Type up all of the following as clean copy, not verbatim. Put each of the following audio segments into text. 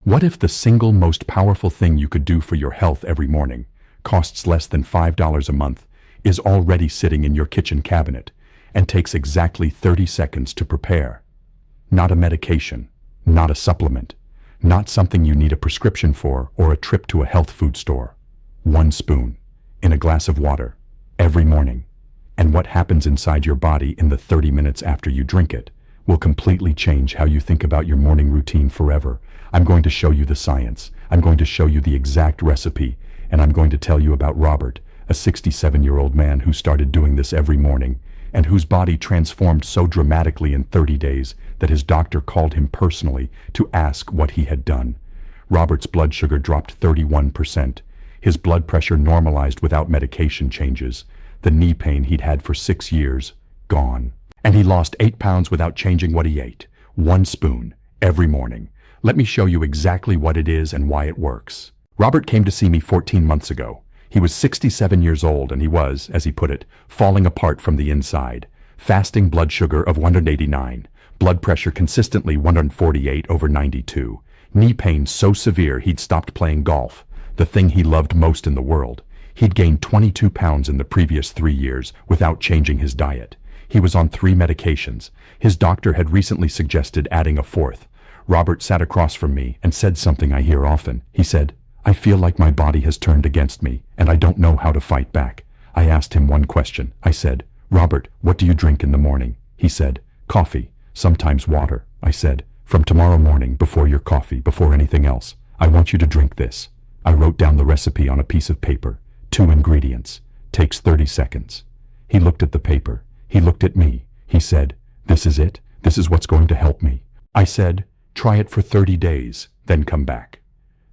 What if the single most powerful thing you could do for your health every morning, costs less than $5 a month, is already sitting in your kitchen cabinet and takes exactly 30 seconds to prepare? Not a medication, not a supplement, not something you need a prescription for or a trip to a health food store. 1 spoon, in a glass of water, every morning. And what happens inside your body in the 30 minutes after you drink it will completely change how you think about your morning routine forever. I'm going to show you the science. I'm going to show you the exact recipe. And I'm going to tell you about Robert, a 67-year-old man who started doing this every morning and whose body transformed so dramatically in 30 days that his doctor called him personally to ask what he had done. Robert's blood sugar dropped 31%. His blood pressure normalized without medication changes. The knee pain he'd had for 6 years, gone. And he lost 8 pounds without changing what he ate. 1 spoon, every morning. Let me show you exactly what it is and why it works. Robert came to see me 14 months ago. He was 67 years old and he was, as he put it, falling apart from the inside. Fasting blood sugar of 189, blood pressure consistently 148/92, knee pain so severe he'd stopped playing golf, the thing he loved most in the world. He'd gained 22 pounds in the previous 3 years without changing his diet. He was on 3 medications. His doctor had recently suggested adding a 4th. Robert sat across from me and said something I hear often. He said, "I feel like my body has turned against me, and I don't know how to fight back." I asked him one question. I said, "Robert, what do you drink in the morning?" He said, "Coffee, sometimes water." I said, "From tomorrow morning, before your coffee, before anything else, I want you to drink this." I wrote down the recipe on a piece of paper. 2 ingredients. Takes 30 seconds. He looked at the paper. He looked at me. He said, "This is it? This is what's going to help me?" I said, "Try it for 30 days, then come back."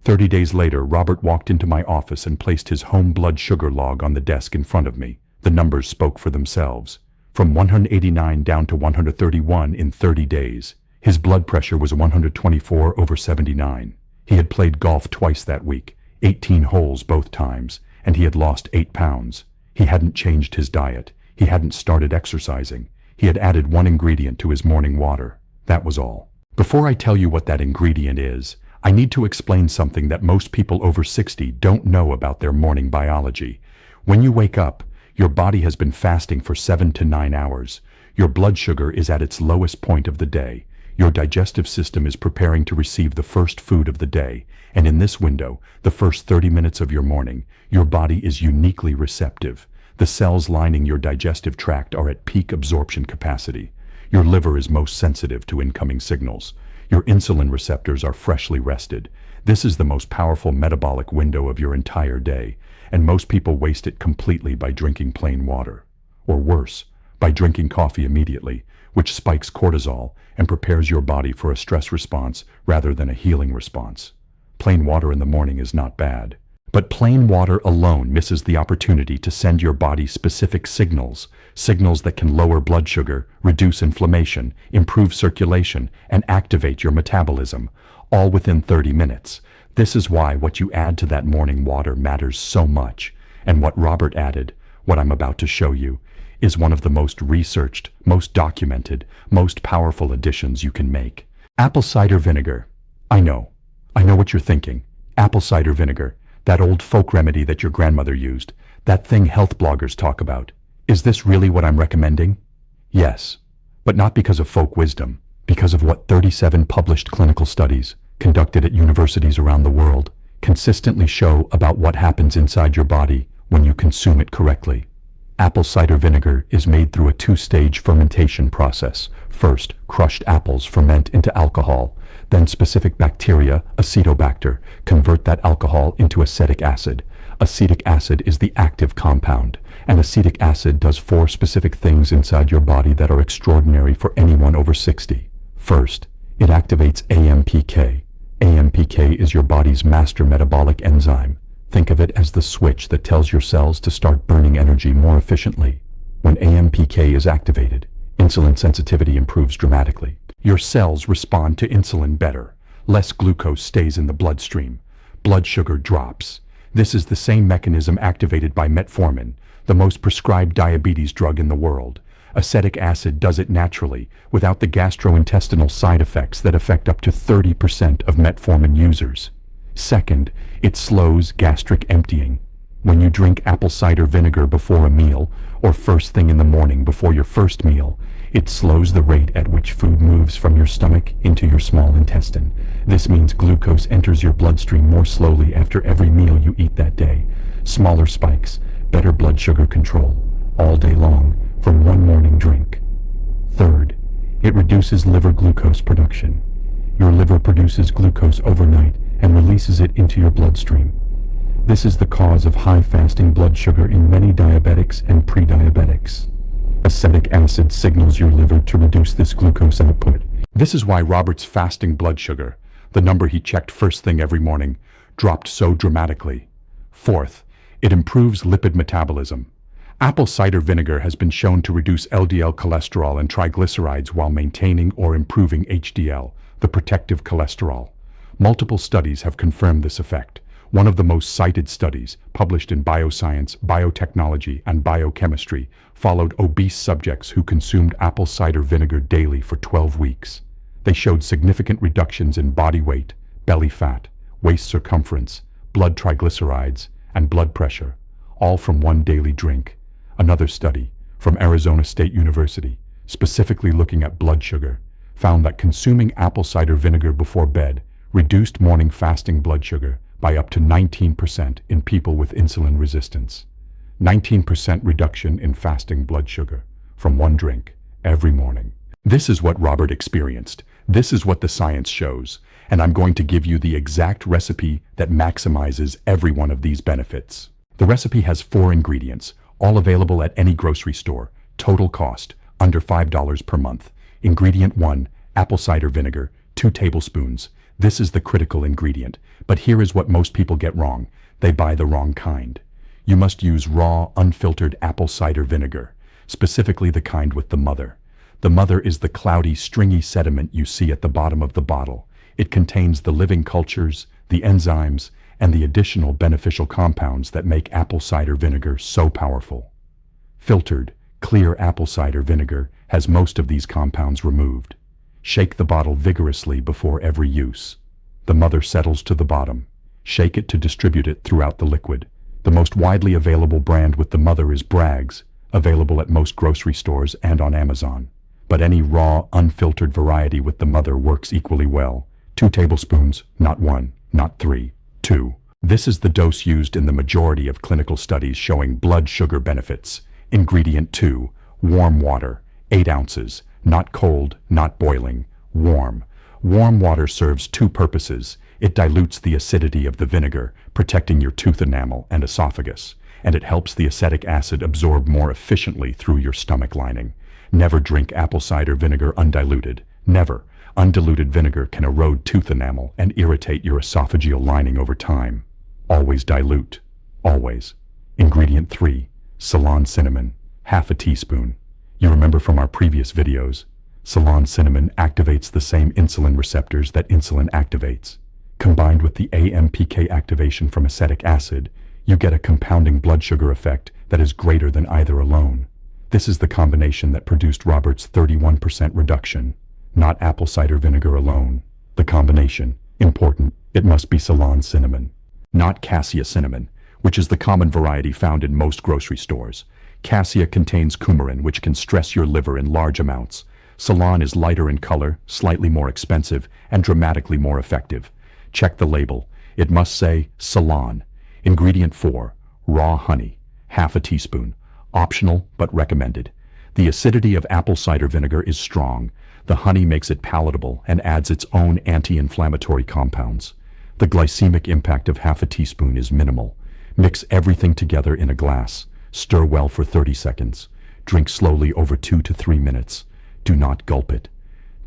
30 days later, Robert walked into my office and placed his home blood sugar log on the desk in front of me. The numbers spoke for themselves. From 189 down to 131 in 30 days. His blood pressure was 124/79. He had played golf twice that week, 18 holes both times, and he had lost 8 pounds. He hadn't changed his diet. He hadn't started exercising. He had added 1 ingredient to his morning water. That was all. Before I tell you what that ingredient is, I need to explain something that most people over 60 don't know about their morning biology. When you wake up, your body has been fasting for 7 to 9 hours. Your blood sugar is at its lowest point of the day. Your digestive system is preparing to receive the first food of the day, and in this window, the first 30 minutes of your morning, your body is uniquely receptive. The cells lining your digestive tract are at peak absorption capacity. Your liver is most sensitive to incoming signals. Your insulin receptors are freshly rested. This is the most powerful metabolic window of your entire day, and most people waste it completely by drinking plain water. Or worse, by drinking coffee immediately, which spikes cortisol and prepares your body for a stress response rather than a healing response. Plain water in the morning is not bad. But plain water alone misses the opportunity to send your body specific signals that can lower blood sugar, reduce inflammation, improve circulation, and activate your metabolism, all within 30 minutes. This is why what you add to that morning water matters so much. And what Robert added, what I'm about to show you, is one of the most researched, most documented, most powerful additions you can make. Apple cider vinegar. I know what you're thinking. Apple cider vinegar. That old folk remedy that your grandmother used, that thing health bloggers talk about. Is this really what I'm recommending? Yes, but not because of folk wisdom, because of what 37 published clinical studies, conducted at universities around the world, consistently show about what happens inside your body when you consume it correctly. Apple cider vinegar is made through a 2-stage fermentation process. First, crushed apples ferment into alcohol. Then specific bacteria, Acetobacter, convert that alcohol into acetic acid. Acetic acid is the active compound, and acetic acid does 4 specific things inside your body that are extraordinary for anyone over 60. First, it activates AMPK. AMPK is your body's master metabolic enzyme. Think of it as the switch that tells your cells to start burning energy more efficiently. When AMPK is activated, insulin sensitivity improves dramatically. Your cells respond to insulin better. Less glucose stays in the bloodstream. Blood sugar drops. This is the same mechanism activated by metformin, the most prescribed diabetes drug in the world. Acetic acid does it naturally, without the gastrointestinal side effects that affect up to 30% of metformin users. Second, it slows gastric emptying. When you drink apple cider vinegar before a meal, or first thing in the morning before your first meal, it slows the rate at which food moves from your stomach into your small intestine. This means glucose enters your bloodstream more slowly after every meal you eat that day. Smaller spikes, better blood sugar control, all day long, from one morning drink. Third, it reduces liver glucose production. Your liver produces glucose overnight and releases it into your bloodstream. This is the cause of high fasting blood sugar in many diabetics and pre-diabetics. Acetic acid signals your liver to reduce this glucose output. This is why Robert's fasting blood sugar, the number he checked first thing every morning, dropped so dramatically. Fourth, it improves lipid metabolism. Apple cider vinegar has been shown to reduce LDL cholesterol and triglycerides while maintaining or improving HDL, the protective cholesterol. Multiple studies have confirmed this effect. One of the most cited studies, published in Bioscience, Biotechnology, and Biochemistry, followed obese subjects who consumed apple cider vinegar daily for 12 weeks. They showed significant reductions in body weight, belly fat, waist circumference, blood triglycerides, and blood pressure, all from one daily drink. Another study, from Arizona State University, specifically looking at blood sugar, found that consuming apple cider vinegar before bed reduced morning fasting blood sugar by up to 19% in people with insulin resistance. 19% reduction in fasting blood sugar from one drink every morning. This is what Robert experienced. This is what the science shows. And I'm going to give you the exact recipe that maximizes every one of these benefits. The recipe has 4 ingredients, all available at any grocery store. Total cost, under $5 per month. Ingredient 1, apple cider vinegar, 2 tablespoons. This is the critical ingredient, but here is what most people get wrong. They buy the wrong kind. You must use raw, unfiltered apple cider vinegar, specifically the kind with the mother. The mother is the cloudy, stringy sediment you see at the bottom of the bottle. It contains the living cultures, the enzymes, and the additional beneficial compounds that make apple cider vinegar so powerful. Filtered, clear apple cider vinegar has most of these compounds removed. Shake the bottle vigorously before every use. The mother settles to the bottom. Shake it to distribute it throughout the liquid. The most widely available brand with the mother is Bragg's, available at most grocery stores and on Amazon. But any raw, unfiltered variety with the mother works equally well. 2 tablespoons, not 1, not 3, 2. This is the dose used in the majority of clinical studies showing blood sugar benefits. Ingredient 2, warm water, 8 ounces. Not cold, not boiling, warm. Warm water serves 2 purposes. It dilutes the acidity of the vinegar, protecting your tooth enamel and esophagus, and it helps the acetic acid absorb more efficiently through your stomach lining. Never drink apple cider vinegar undiluted. Never. Undiluted vinegar can erode tooth enamel and irritate your esophageal lining over time. Always dilute. Always. Ingredient 3, Ceylon cinnamon, half a teaspoon. You remember from our previous videos, Ceylon cinnamon activates the same insulin receptors that insulin activates. Combined with the AMPK activation from acetic acid, you get a compounding blood sugar effect that is greater than either alone. This is the combination that produced Robert's 31% reduction, not apple cider vinegar alone. The combination, important, it must be Ceylon cinnamon, not cassia cinnamon, which is the common variety found in most grocery stores. Cassia contains coumarin, which can stress your liver in large amounts. Ceylon is lighter in color, slightly more expensive, and dramatically more effective. Check the label. It must say Ceylon. Ingredient 4, raw honey, half a teaspoon. Optional, but recommended. The acidity of apple cider vinegar is strong. The honey makes it palatable and adds its own anti-inflammatory compounds. The glycemic impact of half a teaspoon is minimal. Mix everything together in a glass. Stir well for 30 seconds. Drink slowly over 2 to 3 minutes. Do not gulp it.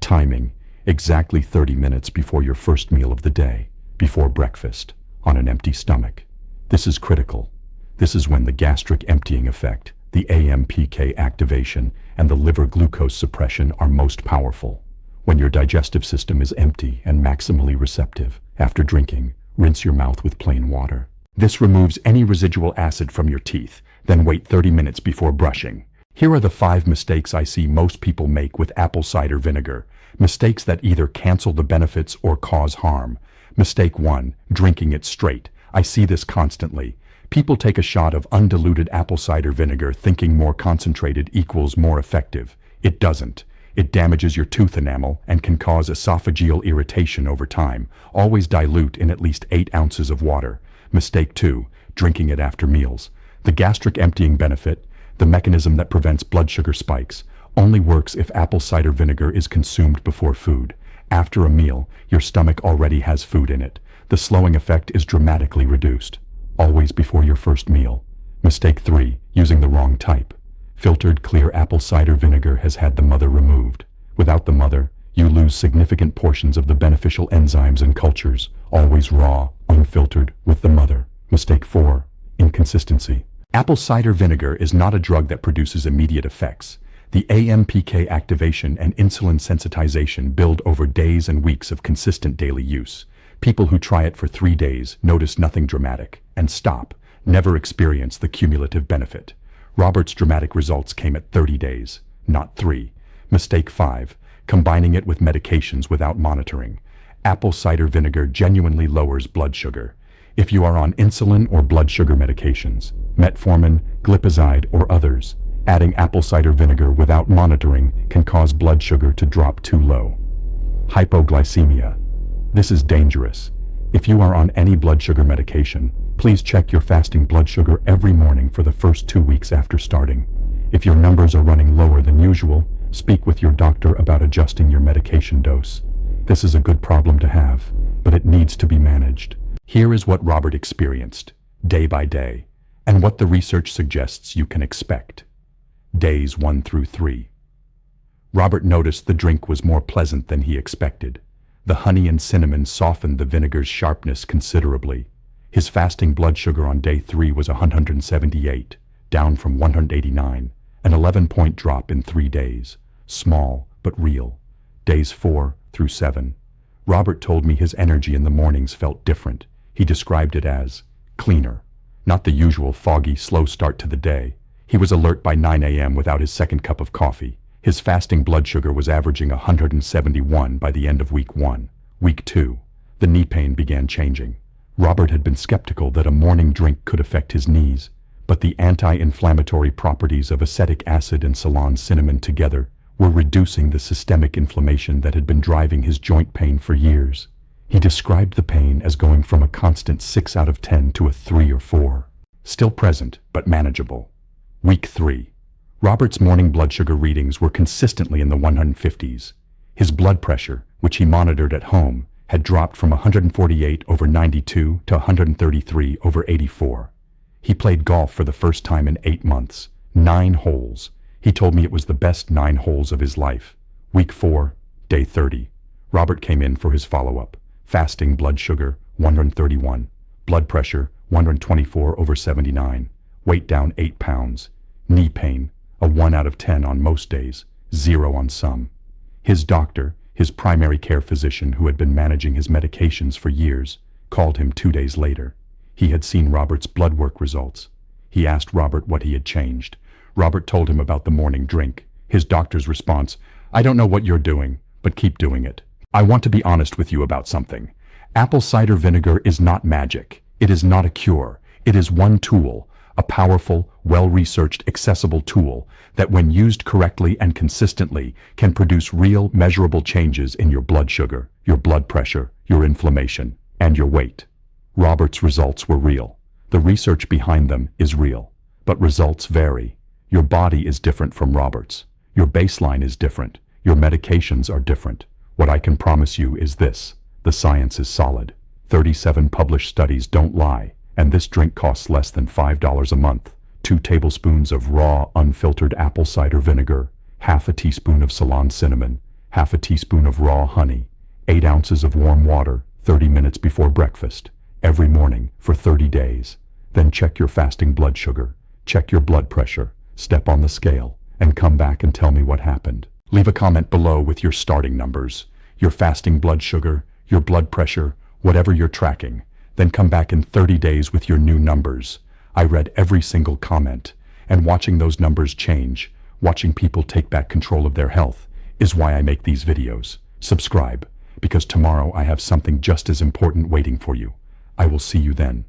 Timing, exactly 30 minutes before your first meal of the day, before breakfast, on an empty stomach. This is critical. This is when the gastric emptying effect, the AMPK activation, and the liver glucose suppression are most powerful. When your digestive system is empty and maximally receptive, after drinking, rinse your mouth with plain water. This removes any residual acid from your teeth. Then wait 30 minutes before brushing. Here are the 5 mistakes I see most people make with apple cider vinegar. Mistakes that either cancel the benefits or cause harm. Mistake 1, drinking it straight. I see this constantly. People take a shot of undiluted apple cider vinegar thinking more concentrated equals more effective. It doesn't. It damages your tooth enamel and can cause esophageal irritation over time. Always dilute in at least 8 ounces of water. Mistake 2, drinking it after meals. The gastric emptying benefit, the mechanism that prevents blood sugar spikes, only works if apple cider vinegar is consumed before food. After a meal, your stomach already has food in it. The slowing effect is dramatically reduced. Always before your first meal. Mistake 3, using the wrong type. Filtered clear apple cider vinegar has had the mother removed. Without the mother, you lose significant portions of the beneficial enzymes and cultures. Always raw, unfiltered, with the mother. Mistake 4, inconsistency. Apple cider vinegar is not a drug that produces immediate effects. The AMPK activation and insulin sensitization build over days and weeks of consistent daily use. People who try it for 3 days notice nothing dramatic and stop, never experience the cumulative benefit. Robert's dramatic results came at 30 days, not 3. Mistake 5, combining it with medications without monitoring. Apple cider vinegar genuinely lowers blood sugar. If you are on insulin or blood sugar medications, metformin, glipizide, or others, adding apple cider vinegar without monitoring can cause blood sugar to drop too low. Hypoglycemia. This is dangerous. If you are on any blood sugar medication, please check your fasting blood sugar every morning for the first 2 weeks after starting. If your numbers are running lower than usual, speak with your doctor about adjusting your medication dose. This is a good problem to have, but it needs to be managed. Here is what Robert experienced, day by day, and what the research suggests you can expect. Days 1 through 3. Robert noticed the drink was more pleasant than he expected. The honey and cinnamon softened the vinegar's sharpness considerably. His fasting blood sugar on day 3 was 178, down from 189, an 11-point drop in 3 days. Small, but real. Days 4 through 7. Robert told me his energy in the mornings felt different. He described it as cleaner. Not the usual foggy, slow start to the day. He was alert by 9 a.m. without his second cup of coffee. His fasting blood sugar was averaging 171 by the end of week 1. Week 2, the knee pain began changing. Robert had been skeptical that a morning drink could affect his knees, but the anti-inflammatory properties of acetic acid and Ceylon cinnamon together were reducing the systemic inflammation that had been driving his joint pain for years. He described the pain as going from a constant 6 out of 10 to a 3 or 4. Still present, but manageable. Week 3. Robert's morning blood sugar readings were consistently in the 150s. His blood pressure, which he monitored at home, had dropped from 148/92 to 133/84. He played golf for the first time in 8 months. 9 holes. He told me it was the best 9 holes of his life. Week 4, day 30. Robert came in for his follow-up. Fasting blood sugar, 131. Blood pressure, 124/79. Weight down 8 pounds. Knee pain, a 1 out of 10 on most days, 0 on some. His doctor, his primary care physician who had been managing his medications for years, called him 2 days later. He had seen Robert's blood work results. He asked Robert what he had changed. Robert told him about the morning drink. His doctor's response, "I don't know what you're doing, but keep doing it. I want to be honest with you about something. Apple cider vinegar is not magic. It is not a cure. It is one tool, a powerful, well-researched, accessible tool that when used correctly and consistently can produce real, measurable changes in your blood sugar, your blood pressure, your inflammation, and your weight." Robert's results were real. The research behind them is real. But results vary. Your body is different from Robert's. Your baseline is different. Your medications are different. What I can promise you is this: the science is solid. 37 published studies don't lie, and this drink costs less than $5 a month. 2 tablespoons of raw, unfiltered apple cider vinegar, half a teaspoon of Ceylon cinnamon, half a teaspoon of raw honey, 8 ounces of warm water, 30 minutes before breakfast, every morning for 30 days. Then check your fasting blood sugar, check your blood pressure, step on the scale, and come back and tell me what happened. Leave a comment below with your starting numbers, your fasting blood sugar, your blood pressure, whatever you're tracking. Then come back in 30 days with your new numbers. I read every single comment, and watching those numbers change, Watching people take back control of their health is why I make these videos. Subscribe, because tomorrow I have something just as important waiting for you. I will see you then.